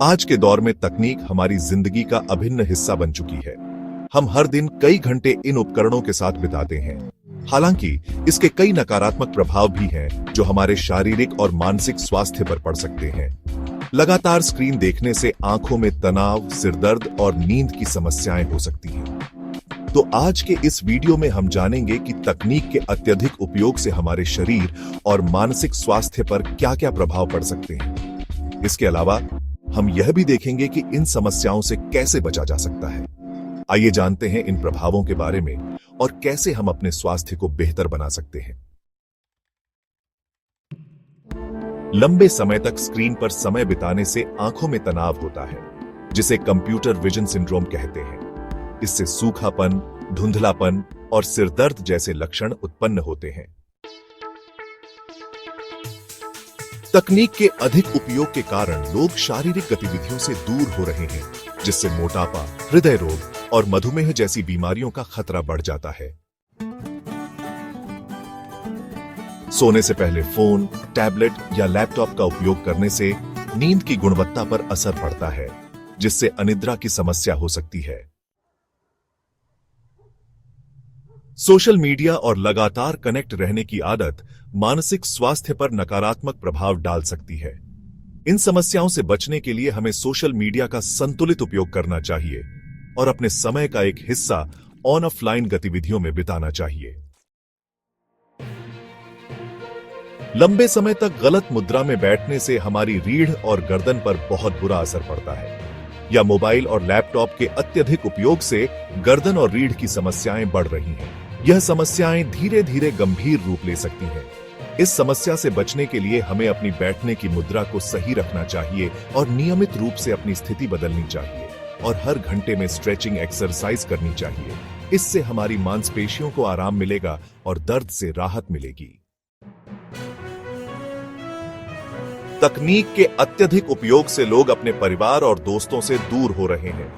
आज के दौर में तकनीक हमारी जिंदगी का अभिन्न हिस्सा बन चुकी है। हम हर दिन कई घंटे इन उपकरणों के साथ बिताते हैं। हालांकि इसके कई नकारात्मक प्रभाव भी हैं जो हमारे शारीरिक और मानसिक स्वास्थ्य पर पड़ सकते हैं। लगातार स्क्रीन देखने से आंखों में तनाव, सिरदर्द और नींद की समस्याएं हो सकती हैं। तो आज के इस वीडियो में हम जानेंगे कि तकनीक के अत्यधिक उपयोग से हमारे शरीर और मानसिक स्वास्थ्य पर क्या-क्या प्रभाव पड़ सकते हैं। इसके अलावा हम यह भी देखेंगे कि इन समस्याओं से कैसे बचा जा सकता है। आइए जानते हैं इन प्रभावों के बारे में और कैसे हम अपने स्वास्थ्य को बेहतर बना सकते हैं। लंबे समय तक स्क्रीन पर समय बिताने से आंखों में तनाव होता है, जिसे कंप्यूटर विजन सिंड्रोम कहते हैं। इससे सूखापन, धुंधलापन और सिरदर्द जैसे लक्षण उत्पन्न होते हैं। तकनीक के अधिक उपयोग के कारण लोग शारीरिक गतिविधियों से दूर हो रहे हैं, जिससे मोटापा, हृदय रोग और मधुमेह जैसी बीमारियों का खतरा बढ़ जाता है। सोने से पहले फोन, टैबलेट या लैपटॉप का उपयोग करने से नींद की गुणवत्ता पर असर पड़ता है, जिससे अनिद्रा की समस्या हो सकती है। सोशल मीडिया और लगातार कनेक्ट रहने की आदत मानसिक स्वास्थ्य पर नकारात्मक प्रभाव डाल सकती है। इन समस्याओं से बचने के लिए हमें सोशल मीडिया का संतुलित उपयोग करना चाहिए और अपने समय का एक हिस्सा ऑफलाइन गतिविधियों में बिताना चाहिए। लंबे समय तक गलत मुद्रा में बैठने से हमारी रीढ़ और गर्दन पर बहुत बुरा असर पड़ता है, या मोबाइल और लैपटॉप के अत्यधिक उपयोग से गर्दन और रीढ़ की समस्याएं बढ़ रही हैं। यह समस्याएं धीरे धीरे गंभीर रूप ले सकती हैं। इस समस्या से बचने के लिए हमें अपनी बैठने की मुद्रा को सही रखना चाहिए और नियमित रूप से अपनी स्थिति बदलनी चाहिए और हर घंटे में स्ट्रेचिंग एक्सरसाइज करनी चाहिए। इससे हमारी मांसपेशियों को आराम मिलेगा और दर्द से राहत मिलेगी। तकनीक के अत्यधिक उपयोग से लोग अपने परिवार और दोस्तों से दूर हो रहे हैं।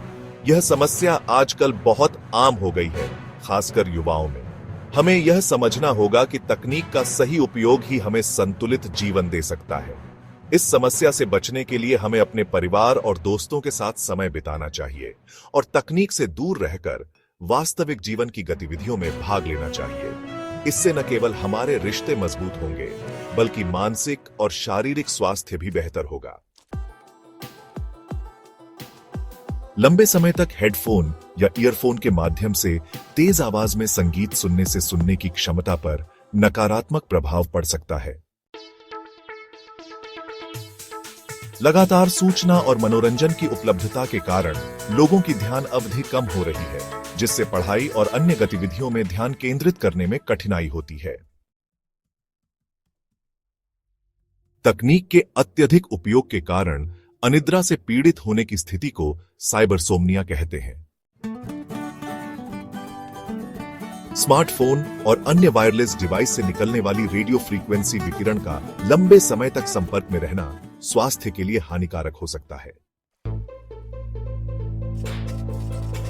यह समस्या आजकल बहुत आम हो गई है, खासकर युवाओं में। हमें यह समझना होगा कि तकनीक का सही उपयोग ही हमें संतुलित जीवन दे सकता है। इस समस्या से बचने के लिए हमें अपने परिवार और दोस्तों के साथ समय बिताना चाहिए और तकनीक से दूर रहकर वास्तविक जीवन की गतिविधियों में भाग लेना चाहिए। इससे न केवल हमारे रिश्ते मजबूत होंगे, बल्कि मानसिक और शारीरिक स्वास्थ्य भी बेहतर होगा। लंबे समय तक हेडफोन या ईयरफोन के माध्यम से तेज आवाज में संगीत सुनने से सुनने की क्षमता पर नकारात्मक प्रभाव पड़ सकता है। लगातार सूचना और मनोरंजन की उपलब्धता के कारण लोगों की ध्यान अवधि कम हो रही है, जिससे पढ़ाई और अन्य गतिविधियों में ध्यान केंद्रित करने में कठिनाई होती है। तकनीक के अत्यधिक उपयोग के कारण अनिद्रा से पीड़ित होने की स्थिति को साइबरसोम्निया कहते हैं। स्मार्टफोन और अन्य वायरलेस डिवाइस से निकलने वाली रेडियो फ्रीक्वेंसी विकिरण का लंबे समय तक संपर्क में रहना स्वास्थ्य के लिए हानिकारक हो सकता है।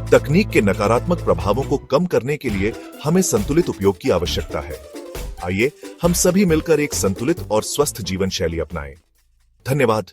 तकनीक के नकारात्मक प्रभावों को कम करने के लिए हमें संतुलित उपयोग की आवश्यकता है। आइए हम सभी मिलकर एक संतुलित और स्वस्थ जीवन शैली अपनाएं। धन्यवाद।